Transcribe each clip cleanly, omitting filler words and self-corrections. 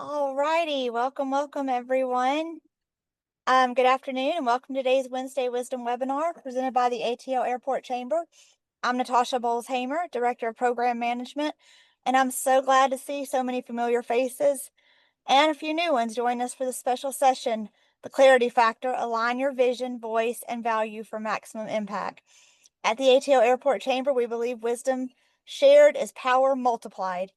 All righty. Welcome, everyone. Good afternoon and welcome to today's Wednesday Wisdom webinar presented by the ATL Airport Chamber. I'm Natasha Bowles-Hamer, Director of Program Management, and I'm so glad to see so many familiar faces and a few new ones join us for this special session, The Clarity Factor: Align Your Vision, Voice, and Value for Maximum Impact. At the ATL Airport Chamber, we believe wisdom shared is power multiplied.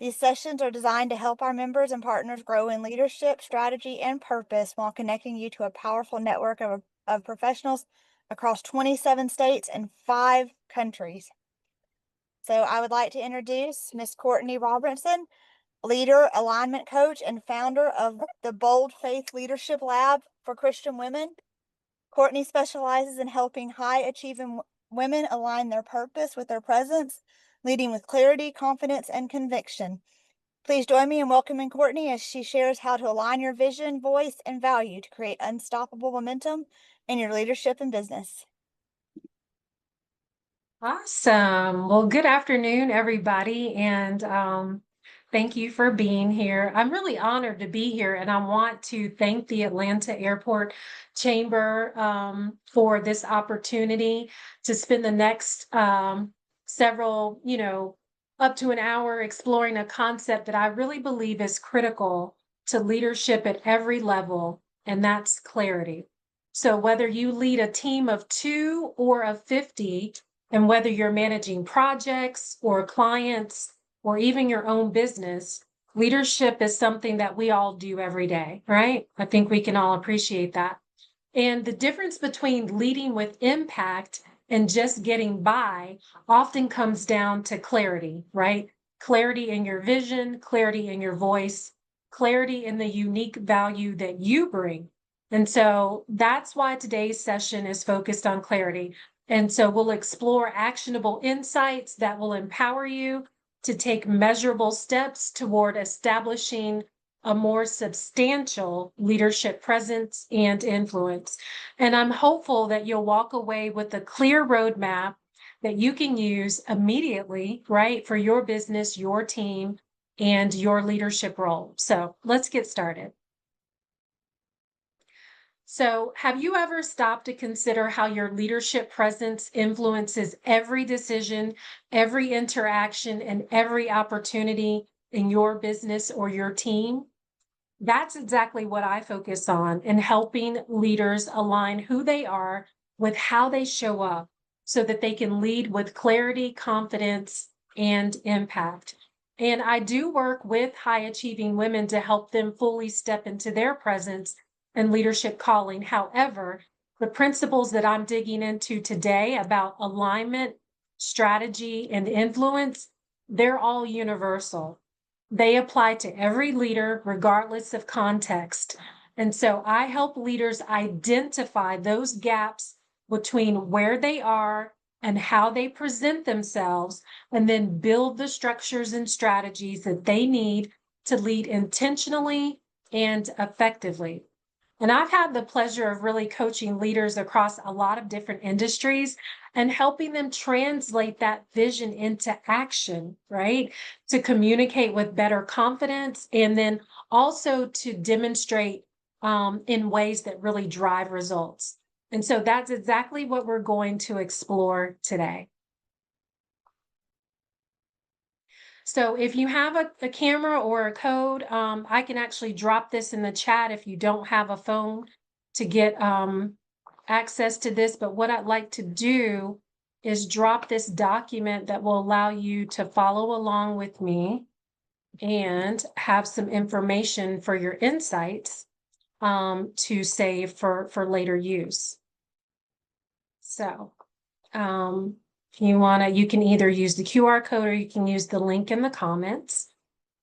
These sessions are designed to help our members and partners grow in leadership, strategy, and purpose while connecting you to a powerful network of professionals across 27 states and 5 countries. So I would like to introduce Ms. Courtney Robertson, leader, alignment coach, and founder of the Bold Faith Leadership Lab for Christian Women. Courtney specializes in helping high-achieving women align their purpose with their presence, leading with clarity, confidence, and conviction. Please join me in welcoming Courtney as she shares how to align your vision, voice, and value to create unstoppable momentum in your leadership and business. Awesome. Well, good afternoon, everybody, and thank you for being here. I'm really honored to be here, and I want to thank the Atlanta Airport Chamber for this opportunity to spend the next several, up to an hour exploring a concept that I really believe is critical to leadership at every level, and that's clarity. So whether you lead a team of 2 or of 50, and whether you're managing projects or clients or even your own business, leadership is something that we all do every day, right? I think we can all appreciate that. And the difference between leading with impact and just getting by often comes down to clarity, right? Clarity in your vision, clarity in your voice, clarity in the unique value that you bring. And so that's why today's session is focused on clarity. And so we'll explore actionable insights that will empower you to take measurable steps toward establishing a more substantial leadership presence and influence. And I'm hopeful that you'll walk away with a clear roadmap that you can use immediately, right, for your business, your team, and your leadership role. So let's get started. So, have you ever stopped to consider how your leadership presence influences every decision, every interaction, and every opportunity in your business or your team? That's exactly what I focus on in helping leaders align who they are with how they show up so that they can lead with clarity, confidence, and impact. And I do work with high achieving women to help them fully step into their presence and leadership calling. However, the principles that I'm digging into today about alignment, strategy, and influence, they're all universal. They apply to every leader, regardless of context. And so I help leaders identify those gaps between where they are and how they present themselves, and then build the structures and strategies that they need to lead intentionally and effectively. And I've had the pleasure of really coaching leaders across a lot of different industries and helping them translate that vision into action, right? To communicate with better confidence and then also to demonstrate in ways that really drive results. And so that's exactly what we're going to explore today. So if you have a camera or a code, I can actually drop this in the chat if you don't have a phone to get access to this. But what I'd like to do is drop this document that will allow you to follow along with me and have some information for your insights to save for later use. So if you want to, you can either use the QR code or you can use the link in the comments.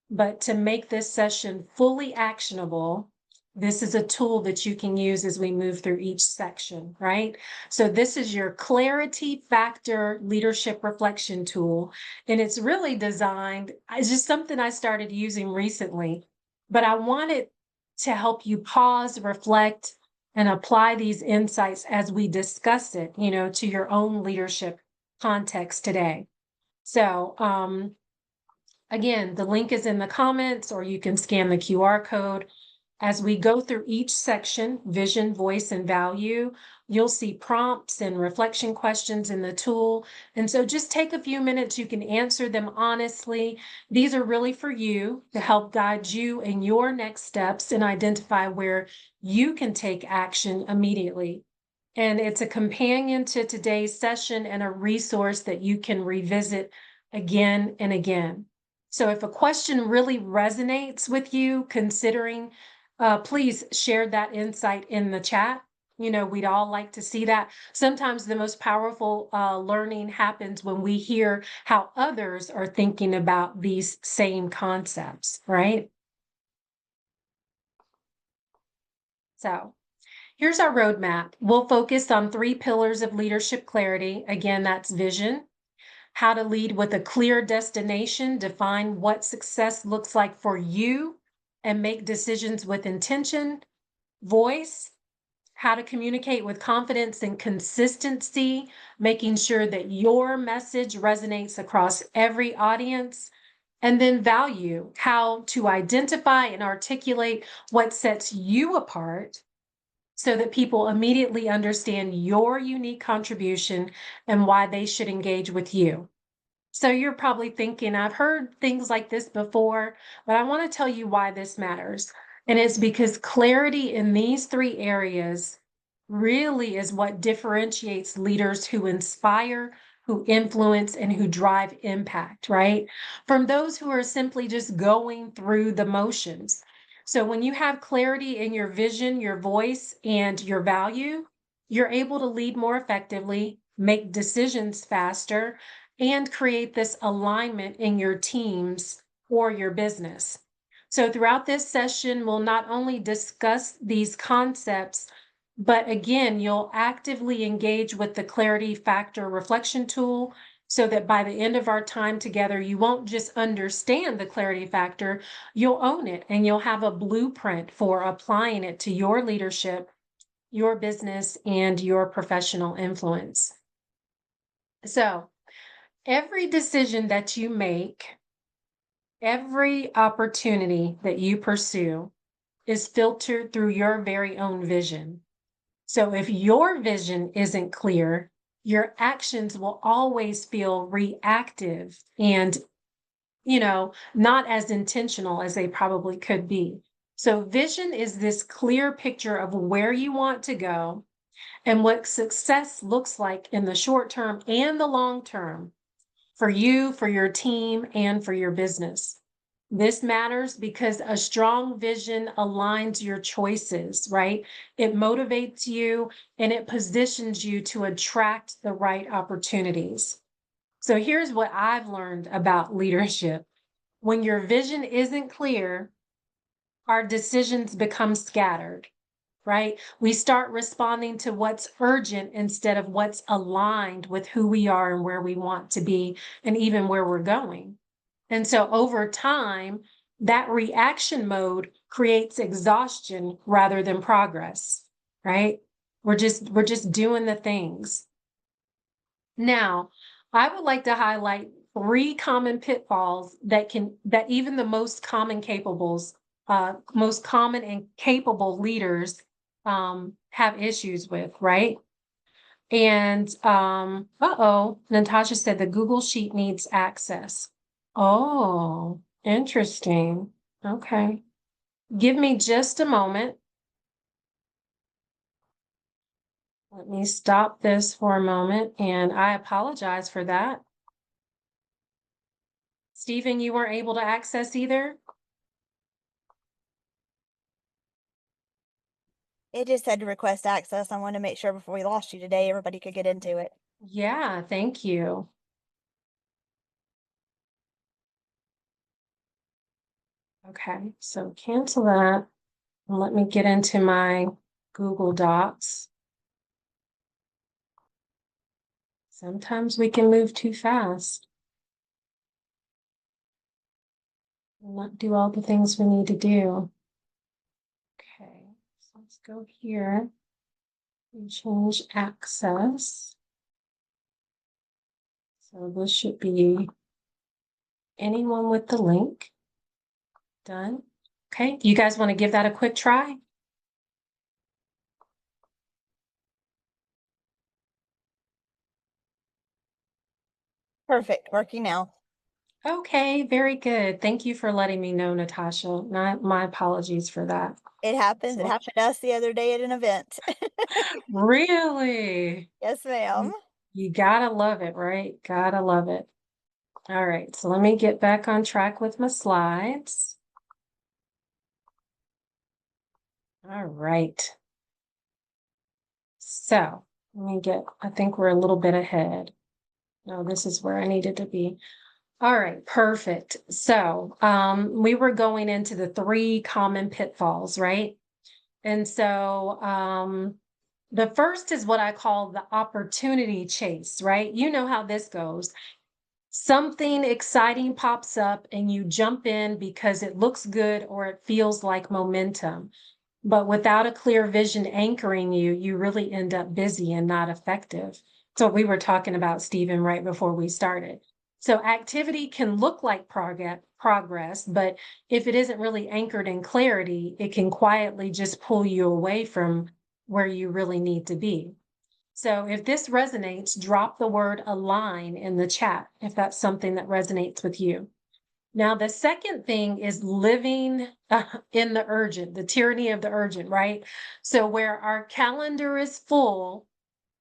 But to make this session fully actionable, this is a tool that you can use as we move through each section, right? So this is your Clarity Factor Leadership Reflection Tool. And it's really designed, it's just something I started using recently, but I want it to help you pause, reflect, and apply these insights as we discuss it, to your own leadership context today. So Again, the link is in the comments, or you can scan the QR code. As we go through each section, vision, voice, and value, you'll see prompts and reflection questions in the tool. And so just take a few minutes. You can answer them honestly. These are really for you to help guide you in your next steps and identify where you can take action immediately. And it's a companion to today's session and a resource that you can revisit again and again. So if a question really resonates with you, considering, please share that insight in the chat. We'd all like to see that. Sometimes the most powerful learning happens when we hear how others are thinking about these same concepts, right? So here's our roadmap. We'll focus on 3 pillars of leadership clarity. Again, that's vision, how to lead with a clear destination, define what success looks like for you, and make decisions with intention. Voice, how to communicate with confidence and consistency, making sure that your message resonates across every audience. And then value, how to identify and articulate what sets you apart so that people immediately understand your unique contribution and why they should engage with you. So you're probably thinking, I've heard things like this before, but I want to tell you why this matters. And it's because clarity in these 3 areas really is what differentiates leaders who inspire, who influence, and who drive impact, right? From those who are simply just going through the motions. So when you have clarity in your vision, your voice, and your value, you're able to lead more effectively, make decisions faster, and create this alignment in your teams or your business. So throughout this session, we'll not only discuss these concepts, but again, you'll actively engage with the clarity factor reflection tool so that by the end of our time together, you won't just understand the clarity factor, you'll own it and you'll have a blueprint for applying it to your leadership, your business, and your professional influence. So every decision that you make, every opportunity that you pursue is filtered through your very own vision. So if your vision isn't clear, your actions will always feel reactive and, not as intentional as they probably could be. So vision is this clear picture of where you want to go and what success looks like in the short term and the long term for you, for your team, and for your business. This matters because a strong vision aligns your choices, right? It motivates you and it positions you to attract the right opportunities. So here's what I've learned about leadership. When your vision isn't clear, our decisions become scattered, right? We start responding to what's urgent instead of what's aligned with who we are and where we want to be and even where we're going. And so over time, that reaction mode creates exhaustion rather than progress, right? We're just doing the things. Now, I would like to highlight 3 common pitfalls that even the most common and capable leaders have issues with, right? And Natasha said the Google Sheet needs access. Oh, interesting. Okay. Give me just a moment. Let me stop this for a moment, and I apologize for that. Stephen, you weren't able to access either? It just said to request access. I wanted to make sure before we lost you today, everybody could get into it. Yeah, thank you. Okay, so cancel that. And let me get into my Google Docs. Sometimes we can move too fast and not do all the things we need to do. Okay, so let's go here and change access. So this should be Anyone with the link? Done. Okay, you guys want to give that a quick try? Perfect. Working now. Okay, very good. Thank you for letting me know, Natasha. My apologies for that. It happens. It So, happened to us the other day at an event. really? Yes, ma'am. You, you gotta love it, right? Gotta love it. All right, so let me get back on track with my slides. All right. So I think we're a little bit ahead. No, this is where I needed to be. All right, perfect. So we were going into the three common pitfalls, right? And so the first is what I call the opportunity chase, right? You know how this goes. Something exciting pops up and you jump in because it looks good or it feels like momentum. But without a clear vision anchoring you, you really end up busy and not effective. So we were talking about, Stephen, right before we started. So activity can look like progress, but if it isn't really anchored in clarity, it can quietly just pull you away from where you really need to be. So if this resonates, drop the word align in the chat if that's something that resonates with you. Now, the second thing is living in the urgent, the tyranny of the urgent, right? So, where our calendar is full,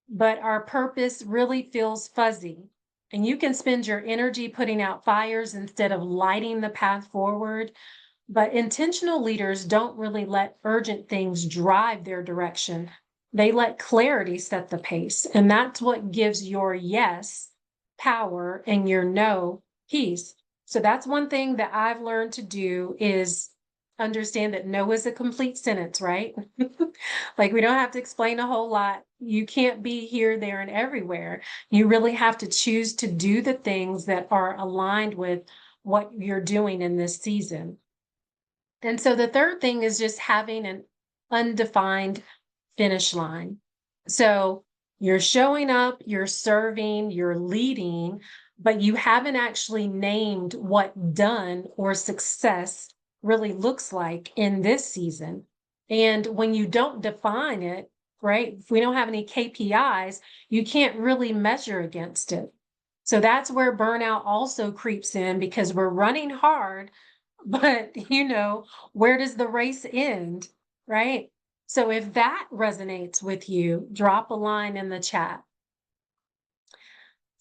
but our purpose really feels fuzzy. And you can spend your energy putting out fires instead of lighting the path forward. But intentional leaders don't really let urgent things drive their direction. They let clarity set the pace. And that's what gives your yes power and your no peace. So that's one thing that I've learned to do is understand that no is a complete sentence, right? Like we don't have to explain a whole lot. You can't be here, there, and everywhere. You really have to choose to do the things that are aligned with what you're doing in this season. And so the third thing is just having an undefined finish line. So you're showing up, you're serving, you're leading, but you haven't actually named what done or success really looks like in this season. And when you don't define it, right, if we don't have any KPIs, you can't really measure against it. So that's where burnout also creeps in because we're running hard, but where does the race end, right? So if that resonates with you, drop a line in the chat.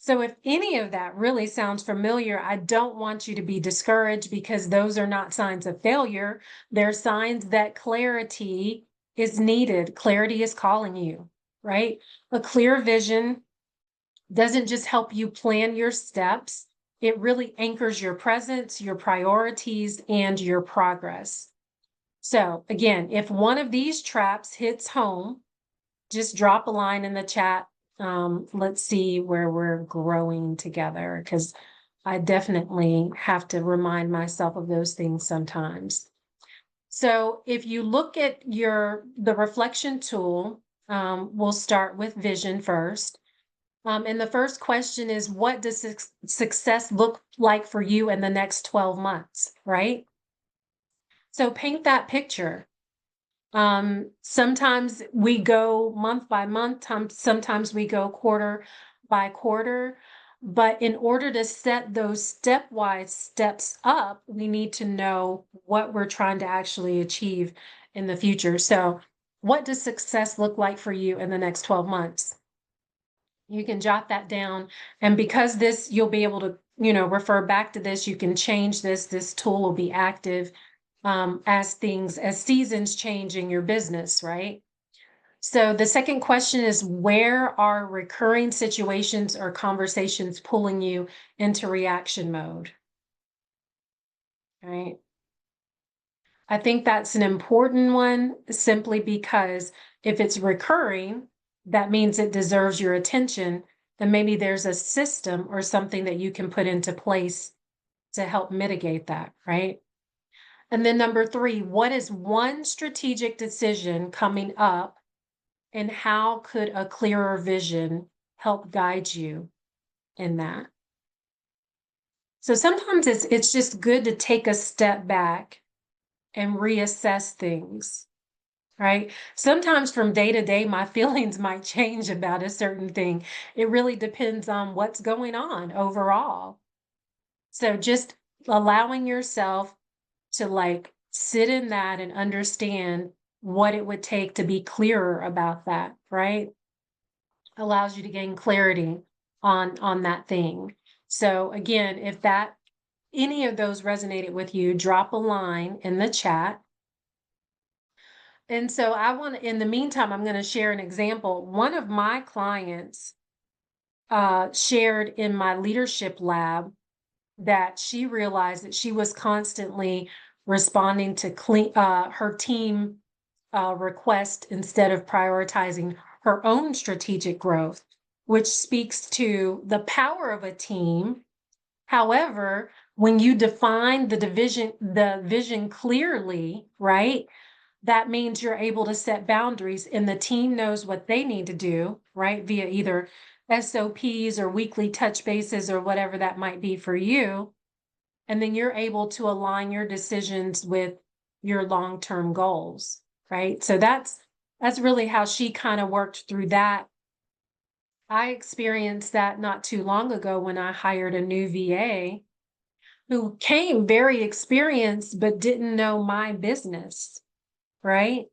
So if any of that really sounds familiar, I don't want you to be discouraged because those are not signs of failure. They're signs that clarity is needed. Clarity is calling you, right? A clear vision doesn't just help you plan your steps, it really anchors your presence, your priorities, and your progress. So, again, if one of these traps hits home, just drop a line in the chat. Let's see where we're growing together because I definitely have to remind myself of those things sometimes. So, if you look at the reflection tool, we'll start with vision first. And the first question is, what does success look like for you in the next 12 months, right? So paint that picture. Sometimes we go month by month, sometimes we go quarter by quarter. But in order to set those stepwise steps up, we need to know what we're trying to actually achieve in the future. So, what does success look like for you in the next 12 months? You can jot that down. And because this, you'll be able to, refer back to this. You can change this. This tool will be active as seasons change in your business, right? So the second question is, where are recurring situations or conversations pulling you into reaction mode? Right. I think that's an important one simply because if it's recurring, that means it deserves your attention. Then maybe there's a system or something that you can put into place to help mitigate that, right? And then number three, what is one strategic decision coming up and how could a clearer vision help guide you in that? So sometimes it's just good to take a step back and reassess things, right? Sometimes from day to day, my feelings might change about a certain thing. It really depends on what's going on overall. So just allowing yourself to like sit in that and understand what it would take to be clearer about that, right? Allows you to gain clarity on that thing. So again, if that any of those resonated with you, drop a line in the chat. And so I want to, in the meantime, I'm going to share an example. One of my clients shared in my leadership lab that she realized that she was constantly responding to her team request instead of prioritizing her own strategic growth, which speaks to the power of a team. However, when you define the vision clearly, right? That means you're able to set boundaries and the team knows what they need to do, right? Via either SOPs or weekly touch bases or whatever that might be for you. And then you're able to align your decisions with your long-term goals, right? So that's really how she kind of worked through that. I experienced that not too long ago when I hired a new VA who came very experienced but didn't know my business, right?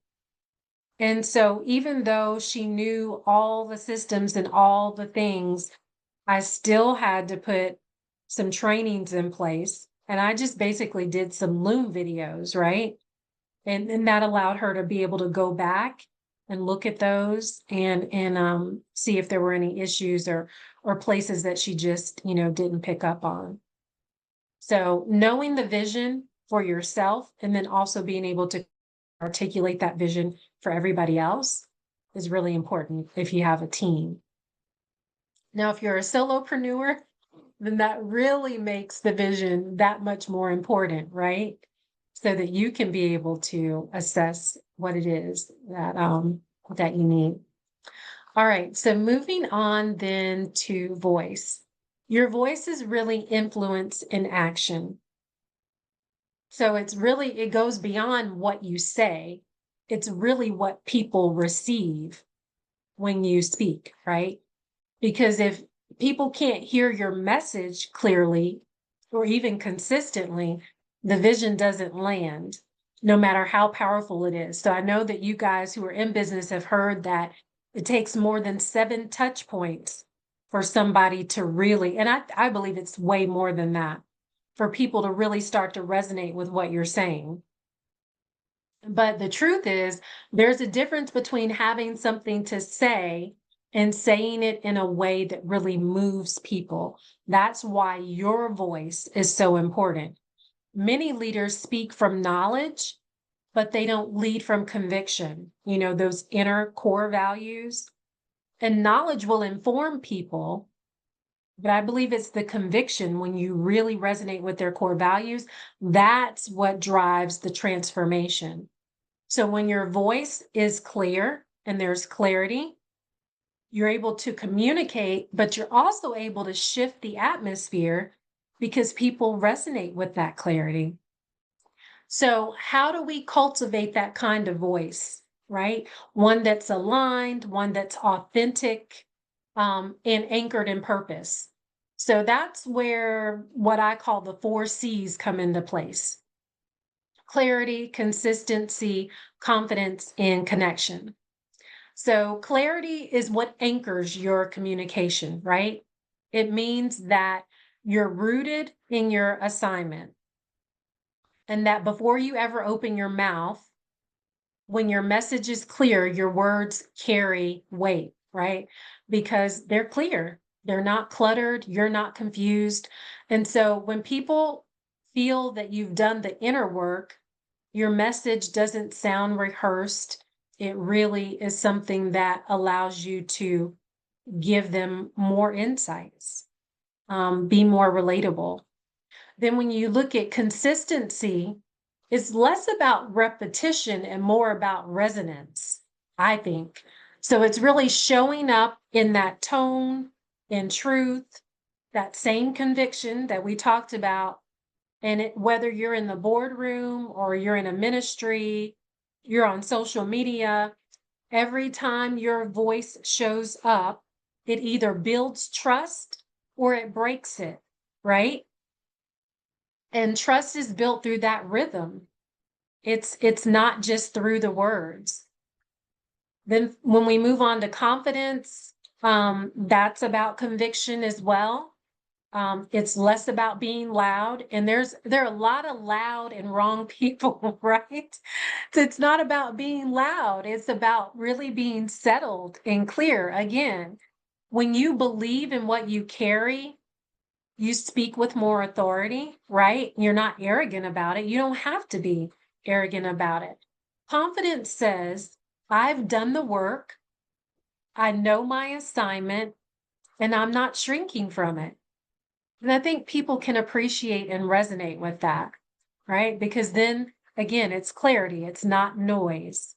And so even though she knew all the systems and all the things, I still had to put some trainings in place. And I just basically did some Loom videos, right? And that allowed her to be able to go back and look at those and see if there were any issues or places that she just, didn't pick up on. So knowing the vision for yourself and then also being able to articulate that vision for everybody else is really important if you have a team. Now, if you're a solopreneur, then that really makes the vision that much more important, right? So that you can be able to assess what it is that you need. All right, so moving on then to voice. Your voice is really influence in action. So it goes beyond what you say. It's really what people receive when you speak, right? Because if people can't hear your message clearly or even consistently, the vision doesn't land, no matter how powerful it is. So I know that you guys who are in business have heard that it takes more than 7 touch points for somebody to really, and I believe it's way more than that, for people to really start to resonate with what you're saying. But the truth is, there's a difference between having something to say and saying it in a way that really moves people. That's why your voice is so important. Many leaders speak from knowledge, but they don't lead from conviction, those inner core values. And knowledge will inform people, but I believe it's the conviction when you really resonate with their core values. That's what drives the transformation. So when your voice is clear and there's clarity, you're able to communicate, but you're also able to shift the atmosphere because people resonate with that clarity. So how do we cultivate that kind of voice, right? One that's aligned, one that's authentic, and anchored in purpose. So that's where what I call the 4 C's come into place: clarity, consistency, confidence, and connection. So clarity is what anchors your communication, right? It means that you're rooted in your assignment and that before you ever open your mouth, when your message is clear, your words carry weight, right? Because they're clear. They're not cluttered. You're not confused. And so when people feel that you've done the inner work, your message doesn't sound rehearsed. It really is something that allows you to give them more insights, be more relatable. Then when you look at consistency, it's less about repetition and more about resonance, I think. So it's really showing up in that tone, in truth, that same conviction that we talked about, and whether you're in the boardroom or you're in a ministry, you're on social media, every time your voice shows up, it either builds trust or it breaks it, right? And trust is built through that rhythm. It's not just through the words. Then when we move on to confidence, that's about conviction as well. It's less about being loud, and there are a lot of loud and wrong people, right? So it's not about being loud, it's about really being settled and clear. Again, when you believe in what you carry, you speak with more authority, right? You're not arrogant about it. You don't have to be arrogant about it. Confidence says, I've done the work, I know my assignment, and I'm not shrinking from it. And I think people can appreciate and resonate with that, right? Because then again, it's clarity, it's not noise.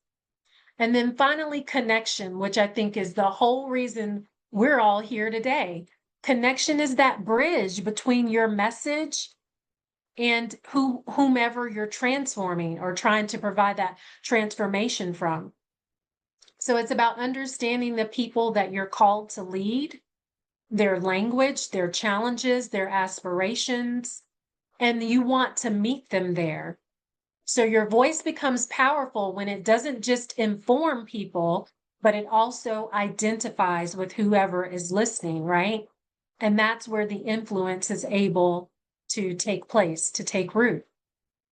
And then finally, connection, which I think is the whole reason we're all here today. Connection is that bridge between your message and whomever you're transforming or trying to provide that transformation from. So it's about understanding the people that you're called to lead, their language, their challenges, their aspirations, and you want to meet them there. So your voice becomes powerful when it doesn't just inform people, but it also identifies with whoever is listening, right? And that's where the influence is able to take place, to take root.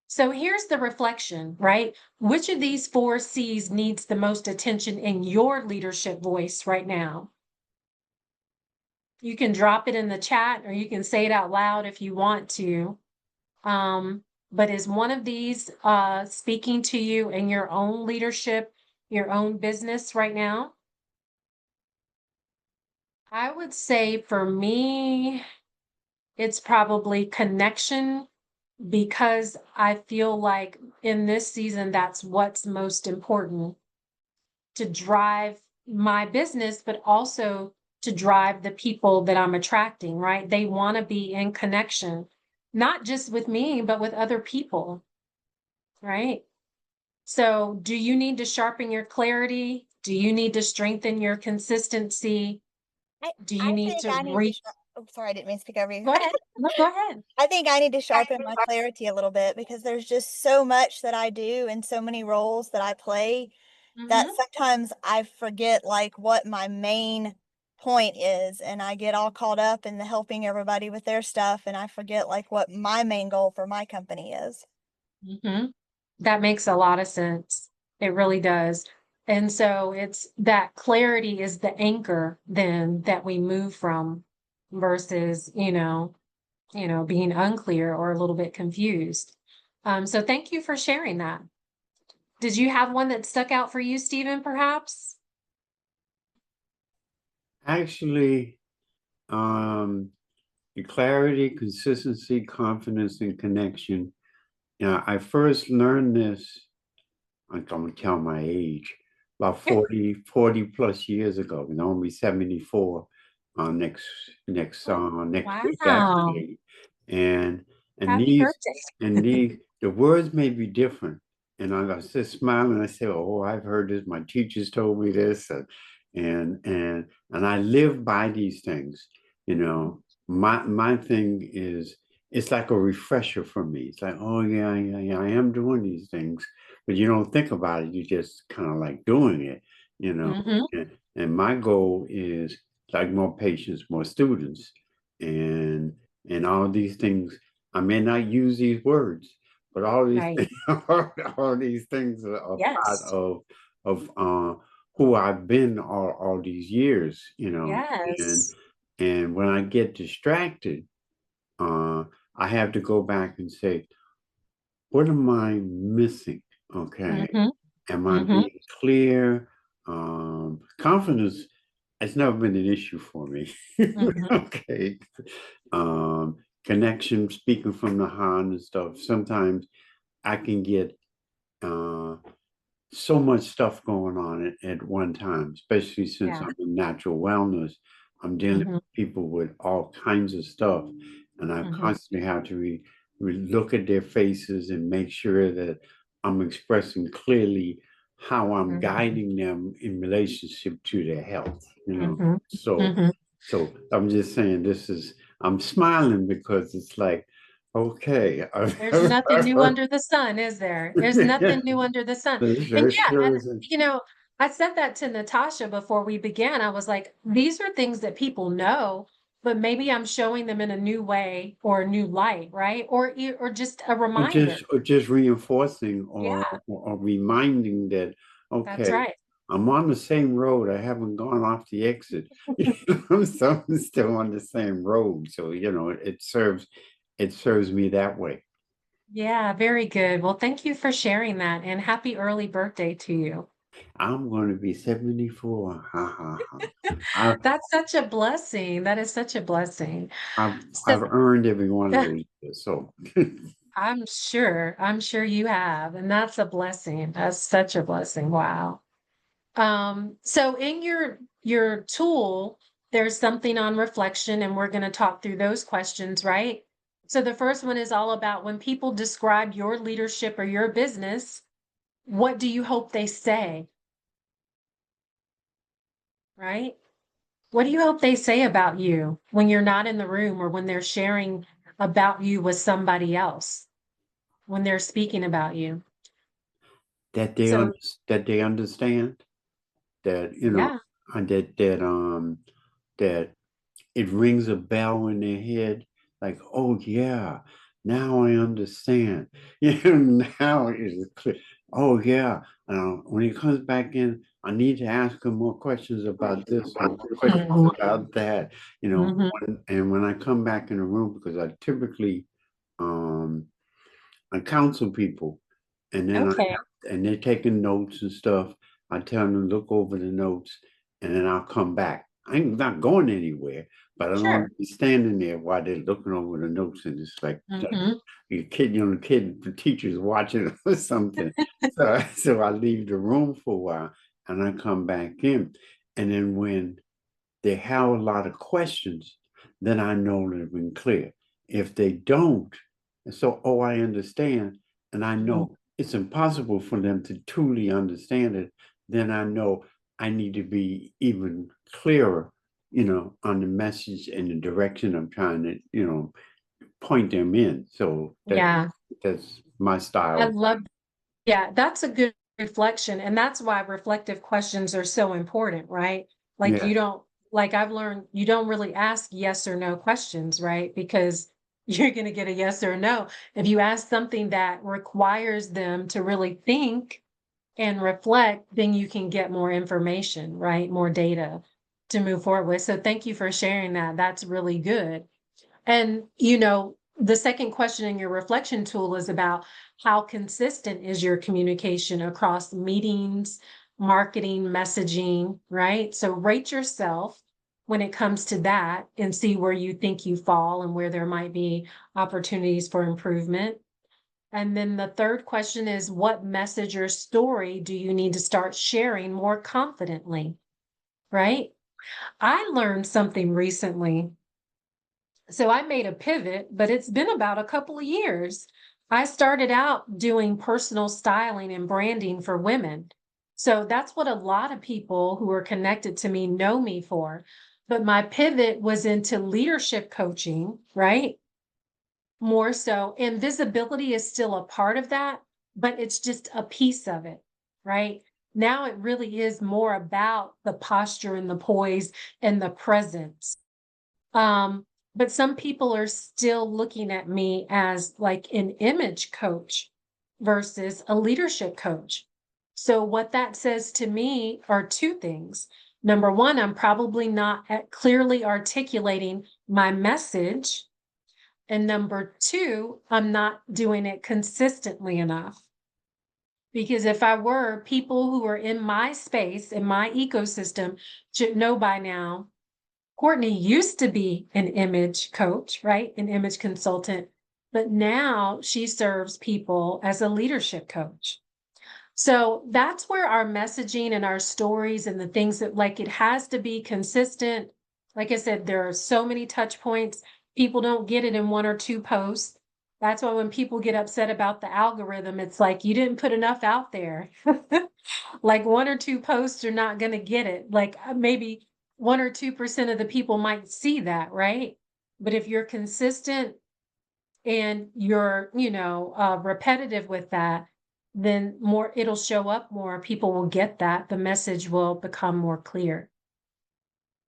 So here's the reflection, right? Which of these four C's needs the most attention in your leadership voice right now? You can drop it in the chat or you can say it out loud if you want to. But is one of these speaking to you in your own leadership, your own business right now? I would say for me, it's probably connection because I feel like in this season, that's what's most important to drive my business, but also to drive the people that I'm attracting, right? They want to be in connection, not just with me, but with other people, right? So, do you need to sharpen your clarity? Do you need to strengthen your consistency? I, Do you I need think to I need to, oh, sorry, I didn't mean to speak over you. go ahead? No, go ahead. I think I need to sharpen my clarity a little bit because there's just so much that I do and so many roles that I play that Mm-hmm. sometimes I forget like what my main point is and I get all caught up in the helping everybody with their stuff and I forget like what my main goal for my company is. Mm-hmm. That makes a lot of sense. It really does. And so it's that clarity is the anchor then that we move from versus, being unclear or a little bit confused. So thank you for sharing that. Did you have one that stuck out for you, Stephen, perhaps? Actually, the clarity, consistency, confidence, and connection. I first learned this, I'm going to tell my age, about 40 plus years ago, and I'm only 74 next week Wow. actually. And and Happy these birthday. and these the words may be different. And I was just smiling. I said, "Oh, I've heard this. My teachers told me this, and I live by these things. You know, my thing is it's like a refresher for me. It's like, oh yeah, yeah, yeah, I am doing these things, but you don't think about it. You just kind of like doing it, you know. Mm-hmm. And my goal is like more patients, more students, and and all these things. I may not use these words, but all these Right. things, all these things are part Yes. of who I've been all these years, and Yes. and when I get distracted, uh, I have to go back and say, what am I missing? Okay. Mm-hmm. Am I Mm-hmm. being clear? Confidence has never been an issue for me. Mm-hmm. Okay. Connection, speaking from the heart and stuff. Sometimes I can get uh, so much stuff going on at one time, especially since Yeah. I'm in natural wellness. I'm dealing Mhm. with people with all kinds of stuff, and I Mhm. constantly have to look at their faces and make sure that I'm expressing clearly how I'm Mhm. guiding them in relationship to their health, Mhm. So, Mhm. so I'm just saying I'm smiling because it's like, okay. There's nothing new under the sun, is there? There's nothing new under the sun. And There yeah, sure and isn't. I said that to Natasha before we began. I was like, these are things that people know, but maybe I'm showing them in a new way or a new light, right? Or just a reminder. Or just reinforcing Yeah, or reminding that, that's okay, right. I'm on the same road. I haven't gone off the exit. So I'm still on the same road. So, it serves me that way. Yeah, very good. Well, thank you for sharing that and happy early birthday to you. I'm going to be 74. Ha ha ha. I've, That's such a blessing. That is such a blessing. I've, So I've earned every one of those years. So I'm sure you have, and that's a blessing. That's such a blessing. Wow. So in your tool, there's something on reflection, and we're going to talk through those questions, right? So the first one is all about when people describe your leadership or your business, what do you hope they say, right? What do you hope they say about you when you're not in the room or when they're sharing about you with somebody else, when they're speaking about you? that they So, that they understand that, yeah, and that it rings a bell in their head, like, oh yeah, now I understand. Now it is clear. Oh yeah, when he comes back in, I need to ask him more questions about this or more questions mhm, about that. mhm, And when I come back in the room, because I typically um, I counsel people, and then okay, and they're taking notes and stuff. I tell them to look over the notes, and then I'll come back. I'm not going anywhere, but I don't want sure. to be standing there while they're looking over the notes, and it's like Mhm. the kid, the teacher's watching or something. So I leave the room for a while, and I come back in, and then when they have a lot of questions, then I know they've been clear. If they don't, and so, oh, I understand, and I Mhm. know it's impossible for them to truly understand it, then I know I need to be even clearer, on the message and the direction I'm trying to, point them in. So Yeah, that's my I style. love, yeah, that's a good reflection. And that's why reflective questions are so important, right? Like Yeah. you don't, like I've learned, you don't really ask yes or no questions, right? Because you're going to get a yes or a no. If you ask something that requires them to really think and reflect, then you can get more information, right? More data to move forward with. So thank you for sharing that. That's really good. And, the second question in your reflection tool is about how consistent is your communication across meetings, marketing, messaging, right? So rate yourself when it comes to that and see where you think you fall and where there might be opportunities for improvement. And then the third question is what message or story do you need to start sharing more confidently, right? I learned something recently, so I made a pivot, but it's been about a couple of years. I started out doing personal styling and branding for women. So that's what a lot of people who are connected to me know me for. But my pivot was into leadership coaching, right? More so. And visibility is still a part of that, but it's just a piece of it, right? Now it really is more about the posture and the poise and the presence, but some people are still looking at me as like an image coach versus a leadership coach. So, what that says to me are two things. Number one, I'm probably not clearly articulating my message. And number two, I'm not doing it consistently enough. Because if I were, people who are in my space, in my ecosystem, should know by now Courtney used to be an image coach, right? An image consultant, but now she serves people as a leadership coach. So that's where our messaging and our stories and the things that like it has to be consistent Like I said, there are so many touch points. People don't get it in 1 or 2 posts. That's why when people get upset about the algorithm, it's like you didn't put enough out there. Like 1 or 2 posts are not going to get it. Like maybe 1 or 2% of the people might see that, right? But if you're consistent and you're, repetitive with that, then more, it'll show up more. People will get that. The message will become more clear.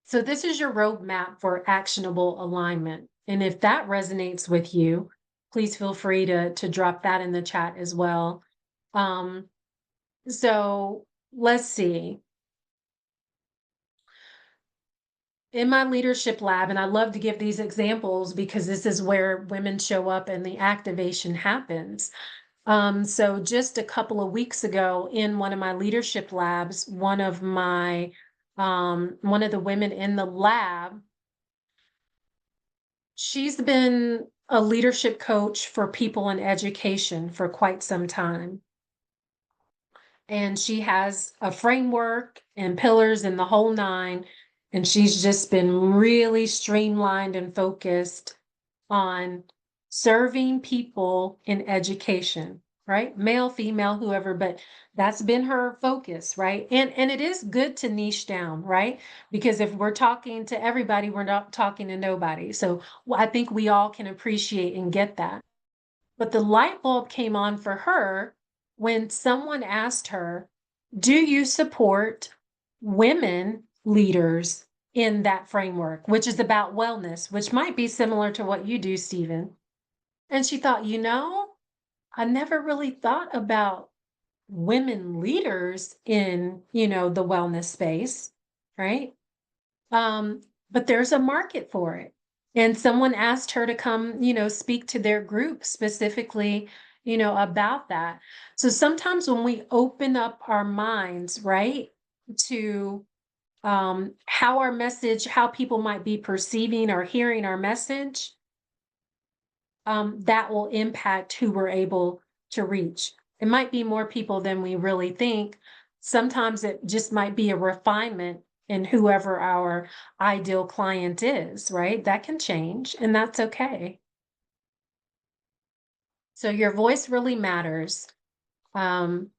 So this is your roadmap for actionable alignment. And if that resonates with you, please feel free to drop that in the chat as well. So let's see. In my leadership lab, and I love to give these examples because this is where women show up and the activation happens. So just a couple of weeks ago in one of my leadership labs, one of the women in the lab, she's been a leadership coach for people in education for quite some time. And she has a framework and pillars and the whole nine. And she's just been really streamlined and focused on serving people in education, right? Male, female, whoever, but that's been her focus, right? And it is good to niche down, right? Because if we're talking to everybody, we're not talking to nobody. So I think we all can appreciate and get that. But the light bulb came on for her when someone asked her, do you support women leaders in that framework, which is about wellness, which might be similar to what you do, Stephen? And she thought, I never really thought about women leaders in, the wellness space, right? But there's a market for it. And someone asked her to come, speak to their group specifically, about that. So sometimes when we open up our minds, right, to how people might be perceiving or hearing our message, that will impact who we're able to reach. It might be more people than we really think. Sometimes it just might be a refinement in whoever our ideal client is, right? That can change, and that's okay. So your voice really matters. And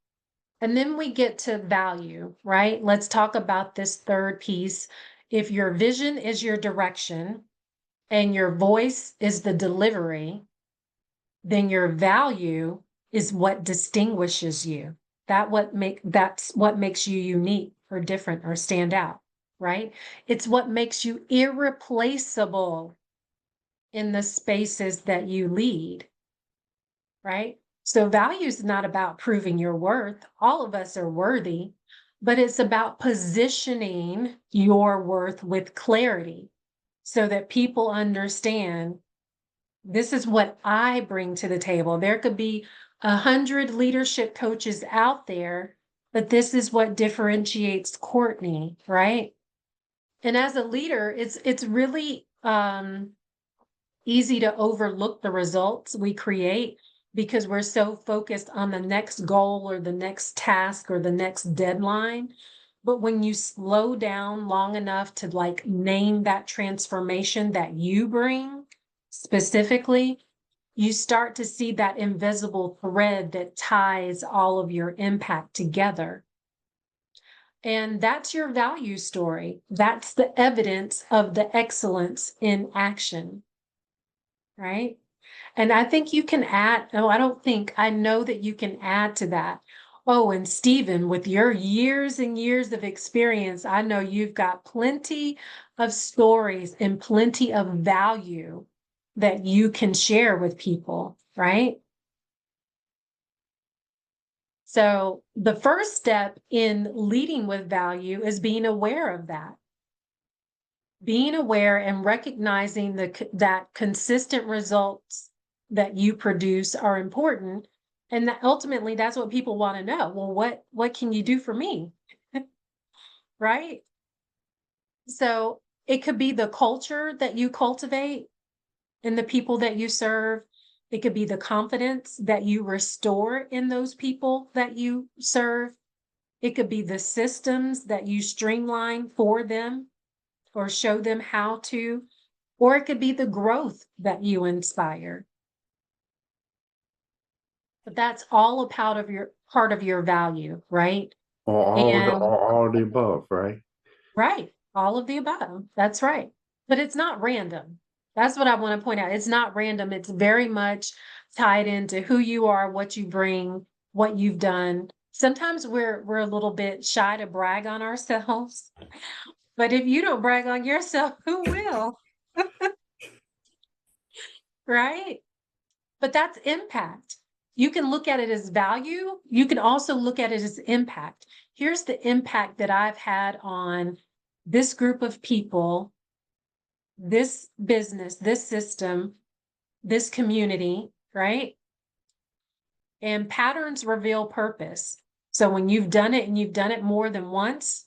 then we get to value, right? Let's talk about this third piece. If your vision is your direction and your voice is the delivery, then your value is what distinguishes you. That's what makes you unique or different or stand out, right? It's what makes you irreplaceable in the spaces that you lead, right? So value is not about proving your worth. All of us are worthy, but it's about positioning your worth with clarity so that people understand this is what I bring to the table. There could be 100 leadership coaches out there, but this is what differentiates Courtney, right? And as a leader, it's really easy to overlook the results we create because we're so focused on the next goal or the next task or the next deadline. But when you slow down long enough to like name that transformation that you bring specifically, you start to see that invisible thread that ties all of your impact together. And that's your value story. That's the evidence of the excellence in action, right? And I think you can add, no, I know that you can add to that. Oh, and Stephen, with your years and years of experience, I know you've got plenty of stories and plenty of value that you can share with people, right? So the first step in leading with value is being aware of that. Being aware and recognizing that consistent results that you produce are important. And that ultimately that's what people want to know. Well, what can you do for me? Right? So it could be the culture that you cultivate in the people that you serve. It could be the confidence that you restore in those people that you serve. It could be the systems that you streamline for them or show them how to, or it could be the growth that you inspire. But that's all a part of your value, right? Or And all the above, right? right, all of the above. That's right. But it's not random. That's what I want to point out. It's not random. It's very much tied into who you are, what you bring, what you've done. Sometimes we're a little bit shy to brag on ourselves, but if you don't brag on yourself, who will? Right? But that's impact. You can look at it as value. You can also look at it as impact. Here's the impact that I've had on this group of people, this business, this system, this community, right? And patterns reveal purpose. So when you've done it and you've done it more than once,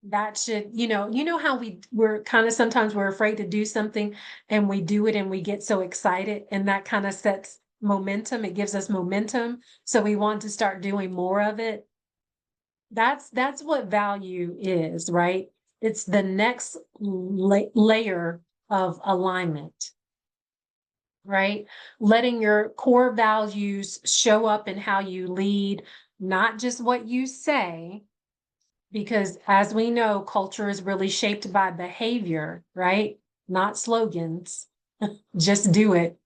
that should, you know how we're kind of sometimes we're afraid to do something and we do it and we get so excited and that kind of sets momentum. It gives us momentum. So we want to start doing more of it. That's what value is, right? It's the next layer of alignment, right? Letting your core values show up in how you lead, not just what you say, because as we know, culture is really shaped by behavior, right? Not slogans. Just do it.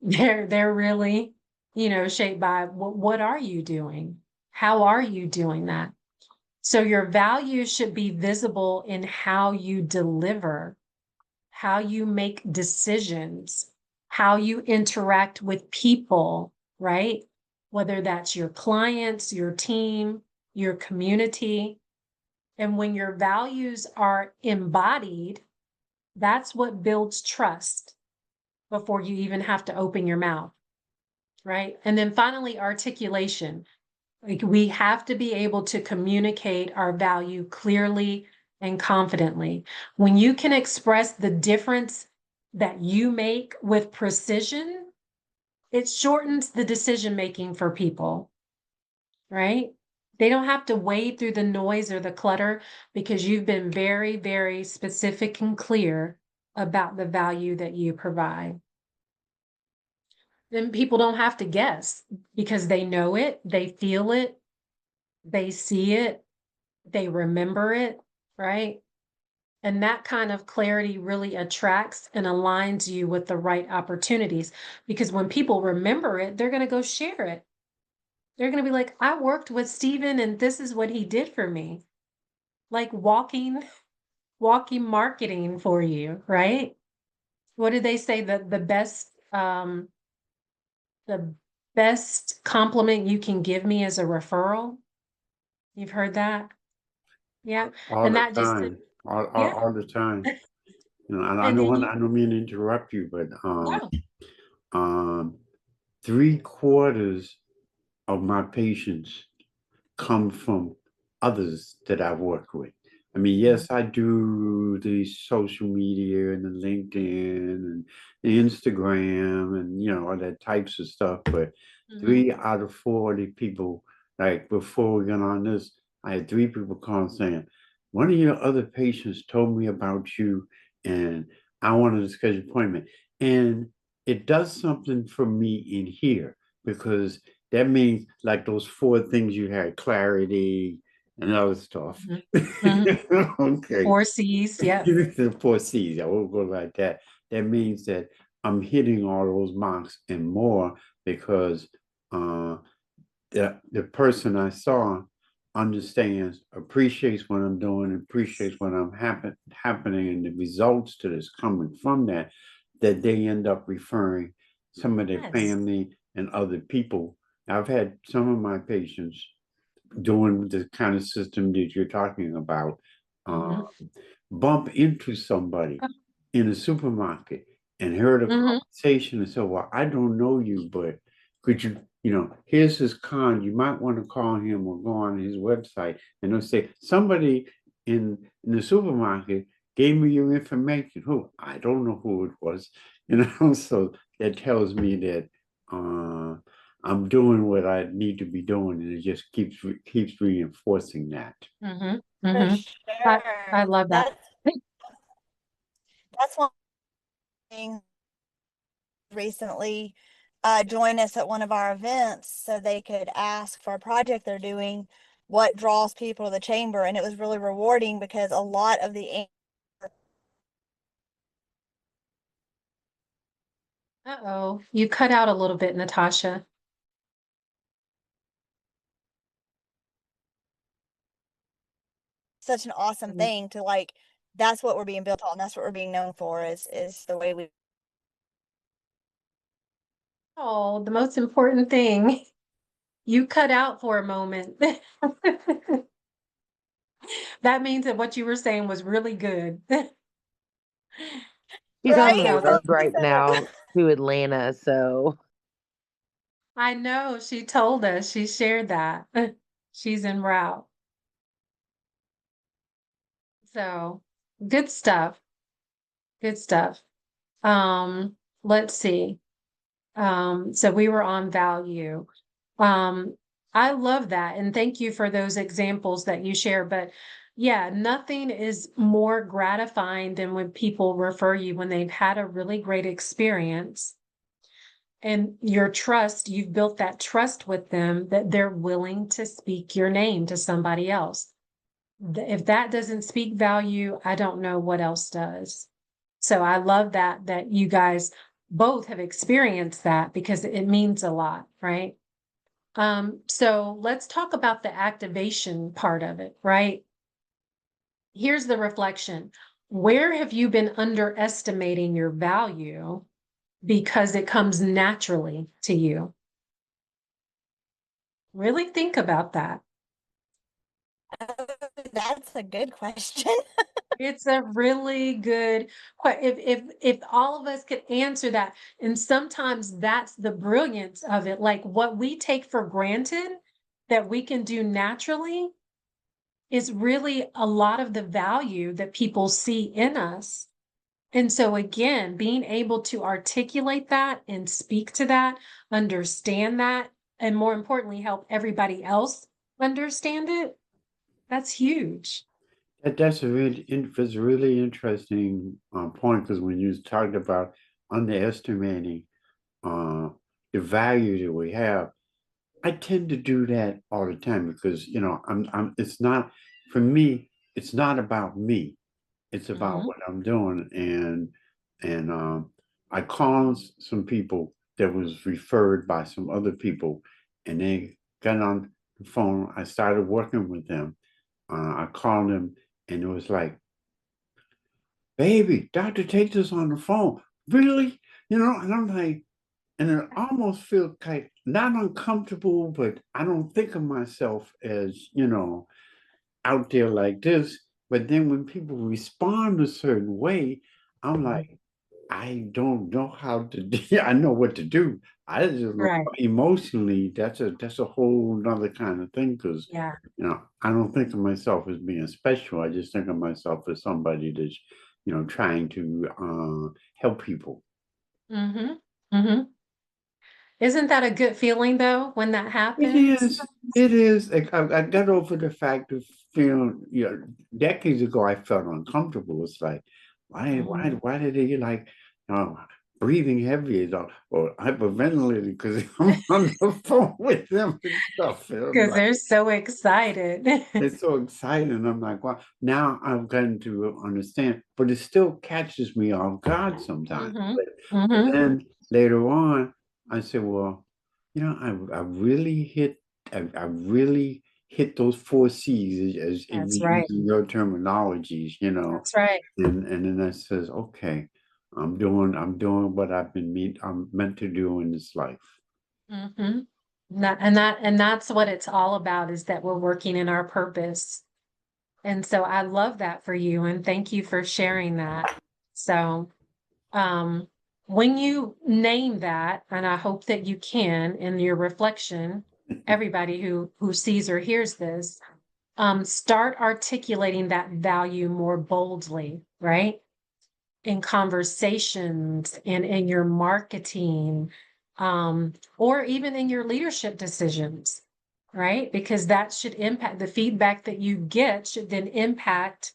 They're really, shaped by what are you doing? How are you doing that? So your values should be visible in how you deliver, how you make decisions, how you interact with people, right? Whether that's your clients, your team, your community. And when your values are embodied, that's what builds trust before you even have to open your mouth, right? And then finally, articulation. Like we have to be able to communicate our value clearly and confidently. When you can express the difference that you make with precision, it shortens the decision making for people, right? They don't have to wade through the noise or the clutter because you've been very, very specific and clear about the value that you provide. Then people don't have to guess because they know it, they feel it, they see it, they remember it, right? And that kind of clarity really attracts and aligns you with the right opportunities because when people remember it, they're going to go share it. They're going to be like, I worked with Steven and this is what he did for me. Like walking marketing for you, right? What did they say that the best compliment you can give me is a referral? You've heard that? Yeah. All And the that just, time, yeah. all the time. And And then I don't mean to interrupt you, but no. um, 3/4 of my patients come from others that I've worked with. I mean, Mhm, yes, I do the social media and the LinkedIn and the Instagram and all that types of stuff, but mhm. 3 out of 4 of the people, like before we got on this, I had 3 people call saying, one of your other patients told me about you and I wanted to schedule an appointment. And it does something for me in here because that means like those 4 things you had, clarity and other stuff. Mhm. Mhm. Okay. 4 C's, yep. The 4 C's, I won't go like that. That means that I'm hitting all those marks and more because uh, the person I saw understands, appreciates what I'm doing, appreciates what I'm happening, and the results to this coming from that, that they end up referring some of their Yes. family and other people. I've had some of my patients doing the kind of system that you're talking about, uh, Mhm. bump into somebody in a supermarket and heard a Mhm. conversation and said, well, I don't know you, but could you, here's his con. You might want to call him or go on his website. And they'll say, somebody in the supermarket gave me your information. Who? I don't know who it was. So that tells me that uh, I'm doing what I need to be doing, and it just keeps reinforcing that. Mm-hmm. For Mm-hmm. I sure. love that. That's one thing recently join us at one of our events so they could ask for a project they're doing what draws people to the chamber, and it was really rewarding because a lot of the Uh-oh, you cut out a little bit, Natasha. such an awesome Mm. thing to like that's what we're being built on, that's what we're being known for is the way we Oh, the most important thing. You cut out for a moment. That means that what you were saying was really good. She's on the right So road this really right so now to Atlanta, so I know she told us, she shared that. She's en route. So good stuff. Good stuff. Um, let's see. So we were on value. Um, I love that. And thank you for those examples that you share. But yeah, nothing is more gratifying than when people refer you when they've had a really great experience and you've built that trust with them that they're willing to speak your name to somebody else. If that doesn't speak value, I don't know what else does. So I love that you guys both have experienced that because it means a lot, right? So let's talk about the activation part of it, right? Here's the reflection. Where have you been underestimating your value because it comes naturally to you? Really think about that. that's a good question. It's a really good if all of us could answer that, and sometimes that's the brilliance of it. Like what we take for granted that we can do naturally is really a lot of the value that people see in us. And so again, being able to articulate that and speak to that, understand that, and more importantly, help everybody else understand it, that's huge. That's it's a really interesting point because when you talked about underestimating uh, the value that we have, I tend to do that all the time because I'm it's not for me, it's not about me. It's about Mhm. what I'm doing. And I called some people that was referred by some other people, and they got on the phone. I started working with them. I called them, and it was like, baby, Dr. takes us on the phone. Really? And I'm like, and it almost feels like not uncomfortable, but I don't think of myself as, out there like this. But then when people respond a certain way, I'm Mhm. like, I don't know how to do. I know what to do. I just don't know Right. emotionally. That's a whole nother kind of thing because Yeah. I don't think of myself as being special. I just think of myself as somebody that's trying to help people. Mm-hmm. Mm-hmm. Isn't that a good feeling though when that It happens? is. It is. Like, I got over the fact of feeling, decades ago, I felt uncomfortable. It's like, Mhm. why did they like, uh, breathing heavy or hyperventilating because I'm on the phone with them and stuff. And I'm Because like, they're so excited. it's so exciting. I'm like, wow. Now I've gotten to understand, but it still catches me off guard sometimes. Mm-hmm. But Mm-hmm. then later on, I said, well, I really I really hit those four C's as if That's we right. using your terminologies, That's right. and then I says, okay, I'm doing what I'm meant to do in this life. Mm-hmm. And that's what it's all about is that we're working in our purpose. And so I love that for you and thank you for sharing that. So um when you name that, and I hope that you can in your reflection, everybody who sees or hears this, start articulating that value more boldly, right? In conversations and in your marketing, or even in your leadership decisions, right? Because that should impact the feedback that you get should then impact,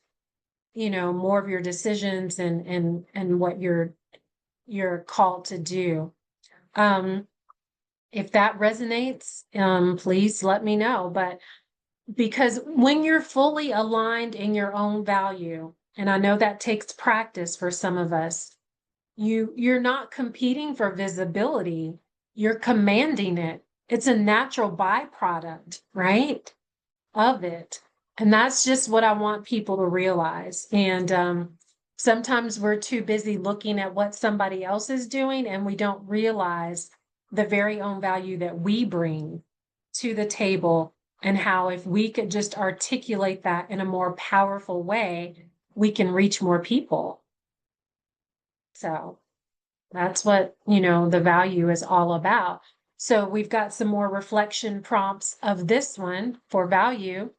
more of your decisions and what you're called to do. If that resonates, please let me know. But because when you're fully aligned in your own value, and I know that takes practice for some of us, you're not competing for visibility, you're commanding it. It's a natural byproduct, right, of it. And that's just what I want people to realize. And sometimes we're too busy looking at what somebody else is doing, and we don't realize the very own value that we bring to the table, and how if we could just articulate that in a more powerful way, we can reach more people. So that's what, the value is all about. So we've got some more reflection prompts of this one for value.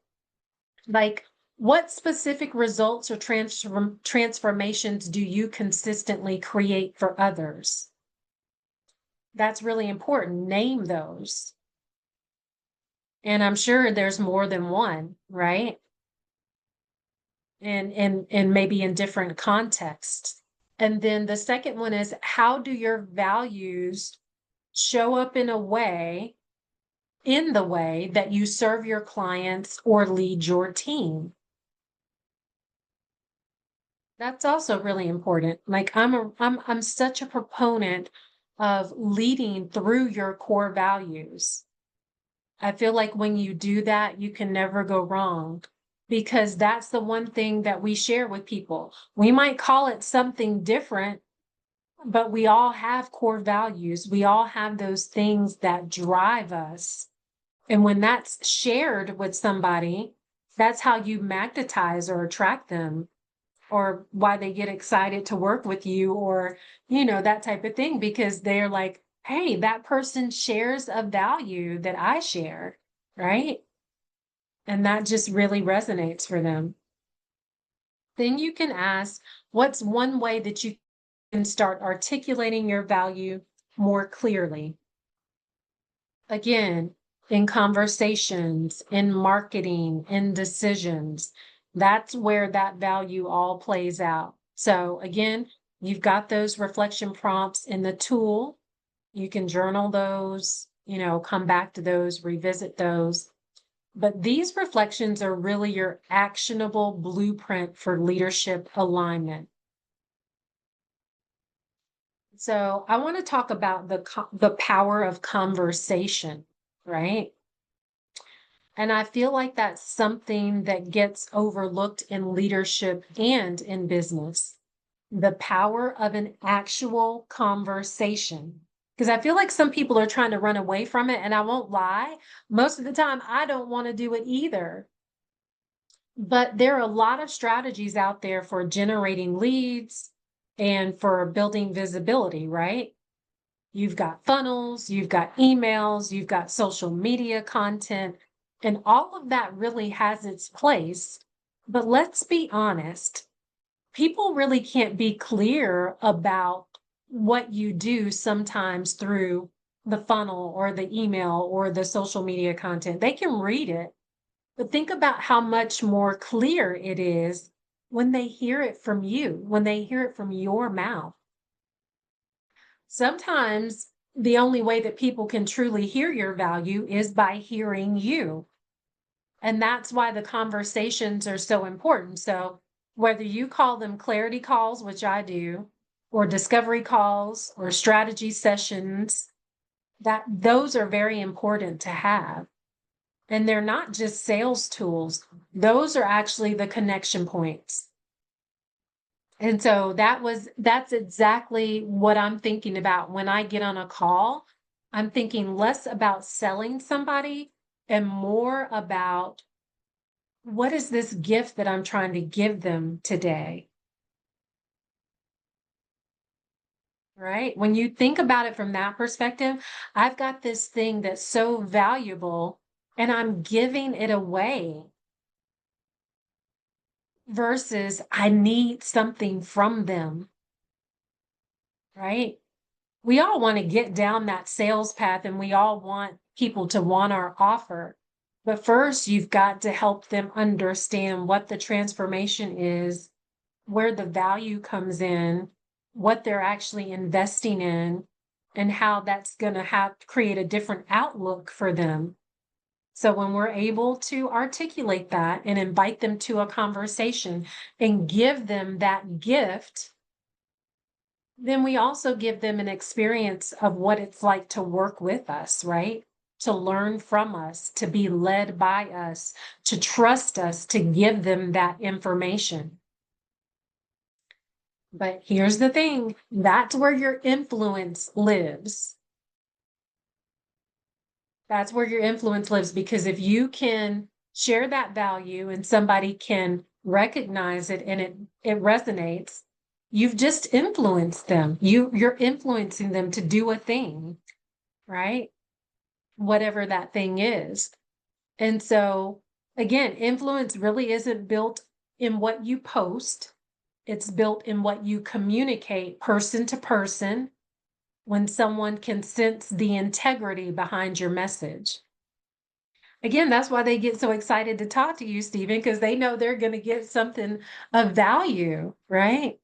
Like, what specific results or transformations do you consistently create for others? That's really important. Name those. And I'm sure there's more than one, right? And maybe in different contexts. And then the second one is, how do your values show up in the way that you serve your clients or lead your team? That's also really important. Like I'm such a proponent of leading through your core values. I feel like when you do that, you can never go wrong, because that's the one thing that we share with people. We might call it something different, but we all have core values. We all have those things that drive us. And when that's shared with somebody, that's how you magnetize or attract them, or why they get excited to work with you, or, that type of thing, because they're like, hey, that person shares a value that I share, right? And that just really resonates for them. Then you can ask, what's one way that you can start articulating your value more clearly? Again, in conversations, in marketing, in decisions, that's where that value all plays out. So again, you've got those reflection prompts in the tool. You can journal those, come back to those, revisit those. But these reflections are really your actionable blueprint for leadership alignment. So I want to talk about the power of conversation, right? And I feel like that's something that gets overlooked in leadership and in business. The power of an actual conversation. Because I feel like some people are trying to run away from it. And I won't lie, most of the time, I don't want to do it either. But there are a lot of strategies out there for generating leads and for building visibility, right? You've got funnels, you've got emails, you've got social media content, and all of that really has its place. But let's be honest, people really can't be clear about what you do sometimes through the funnel or the email or the social media content. They can read it, but think about how much more clear it is when they hear it from you, when they hear it from your mouth. Sometimes the only way that people can truly hear your value is by hearing you. And that's why the conversations are so important. So whether you call them clarity calls, which I do, or discovery calls or strategy sessions, those are very important to have. And they're not just sales tools. Those are actually the connection points. And so that's exactly what I'm thinking about when I get on a call. I'm thinking less about selling somebody and more about, what is this gift that I'm trying to give them today? Right? When you think about it from that perspective, I've got this thing that's so valuable and I'm giving it away, versus I need something from them. Right? we all want to get down that sales path and we all want people to want our offer. But first, you've got to help them understand what the transformation is, where the value comes in, what they're actually investing in, and how that's going to create a different outlook for them. So when we're able to articulate that and invite them to a conversation and give them that gift, then we also give them an experience of what it's like to work with us, right? To learn from us, to be led by us, to trust us, to give them that information. But here's the thing, that's where your influence lives. That's where your influence lives, because if you can share that value and somebody can recognize it and it resonates, you've just influenced them. You're influencing them to do a thing, right? Whatever that thing is. And so again, influence really isn't built in what you post. It's built in what you communicate person to person when someone can sense the integrity behind your message. Again, that's why they get so excited to talk to you, Stephen, because they know they're going to get something of value, right?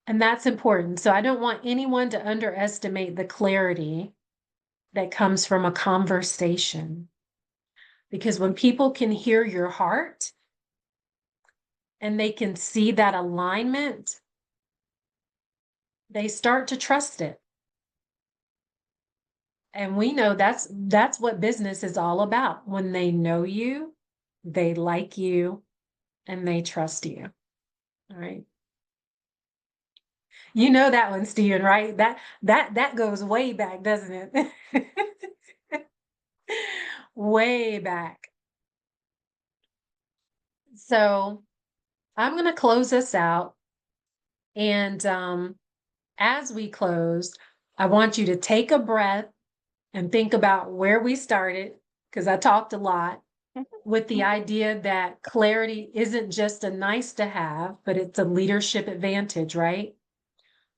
And that's important. So I don't want anyone to underestimate the clarity that comes from a conversation. Because when people can hear your heart and they can see that alignment, they start to trust it. And we know that's what business is all about. When they know you, they like you, and they trust you. All right. You know that one, Steven, right? That goes way back, doesn't it? Way back. So I'm going to close us out. And as we close, I want you to take a breath and think about where we started, because I talked a lot, with the idea that clarity isn't just a nice to have, but it's a leadership advantage, right?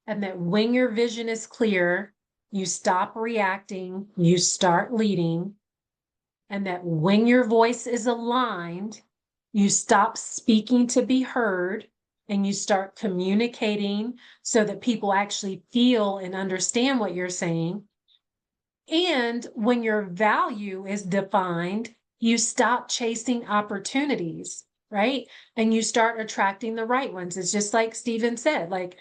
And that when your vision is clear, you stop reacting, you start leading. And that when your voice is aligned, you stop speaking to be heard and you start communicating so that people actually feel and understand what you're saying. And when your value is defined, you stop chasing opportunities, right? And you start attracting the right ones. It's just like Stephen said, like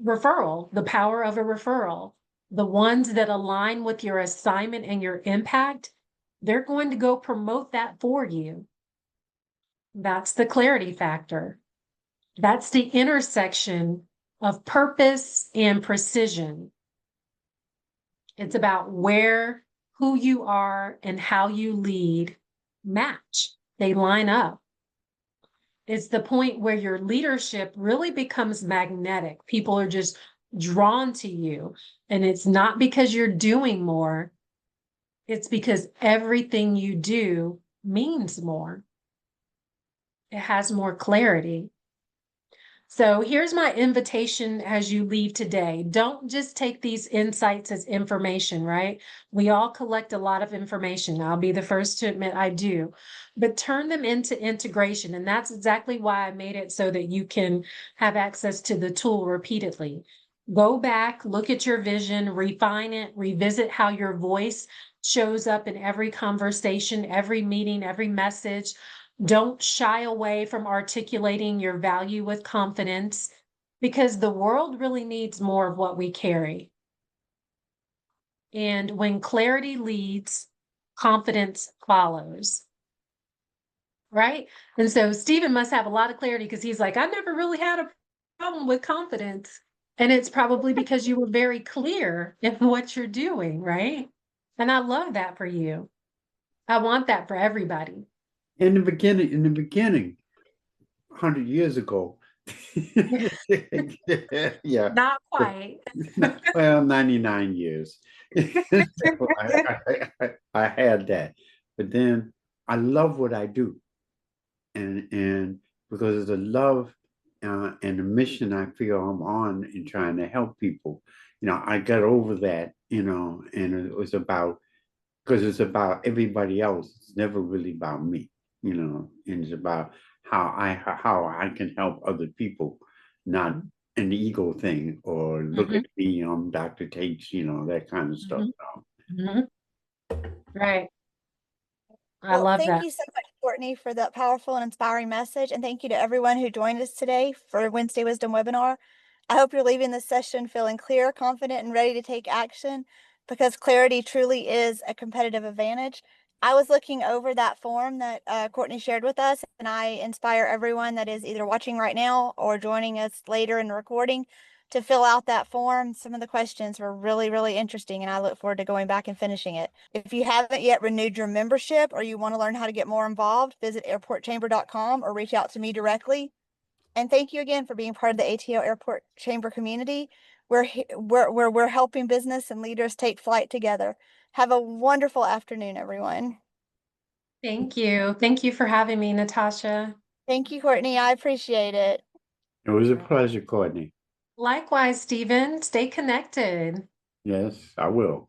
referral, the power of a referral. The ones that align with your assignment and your impact, they're going to go promote that for you. That's the clarity factor. That's the intersection of purpose and precision. It's about where, who you are, and how you lead match. They line up. It's the point where your leadership really becomes magnetic. People are just drawn to you. And it's not because you're doing more. It's because everything you do means more. It has more clarity. So here's my invitation as you leave today. Don't just take these insights as information, right? We all collect a lot of information. I'll be the first to admit I do, but turn them into integration. And that's exactly why I made it so that you can have access to the tool repeatedly. Go back, look at your vision, refine it, revisit how your voice shows up in every conversation, every meeting, every message. Don't shy away from articulating your value with confidence, because the world really needs more of what we carry. And when clarity leads, confidence follows. Right? And so Stephen must have a lot of clarity, because he's like, I never really had a problem with confidence. And it's probably because you were very clear in what you're doing, right? And I love that for you. I want that for everybody. In the beginning, 100 years ago. Yeah. Not quite. Well, 99 years. So I had that. But then I love what I do. And because of the love and the mission I feel I'm on in trying to help people. I got over that, and it was about because it's about everybody else. It's never really about me, and it's about how I can help other people, not an ego thing or look at me, I'm Dr. Tate, that kind of stuff. Right. I Well, love thank that. you so much, Courtney, for that powerful and inspiring message. And thank you to everyone who joined us today for Wednesday Wisdom webinar. I hope you're leaving this session feeling clear, confident, and ready to take action because clarity truly is a competitive advantage. I was looking over that form that Courtney shared with us, and I inspire everyone that is either watching right now or joining us later in the recording to fill out that form. Some of the questions were really, really interesting, and I look forward to going back and finishing it. If you haven't yet renewed your membership or you want to learn how to get more involved, visit airportchamber.com or reach out to me directly. And thank you again for being part of the ATL Airport Chamber community where we're helping business and leaders take flight together. Have a wonderful afternoon, everyone. Thank you. Thank you for having me, Natasha. Thank you, Courtney. I appreciate it. It was a pleasure, Courtney. Likewise, Stephen. Stay connected. Yes, I will.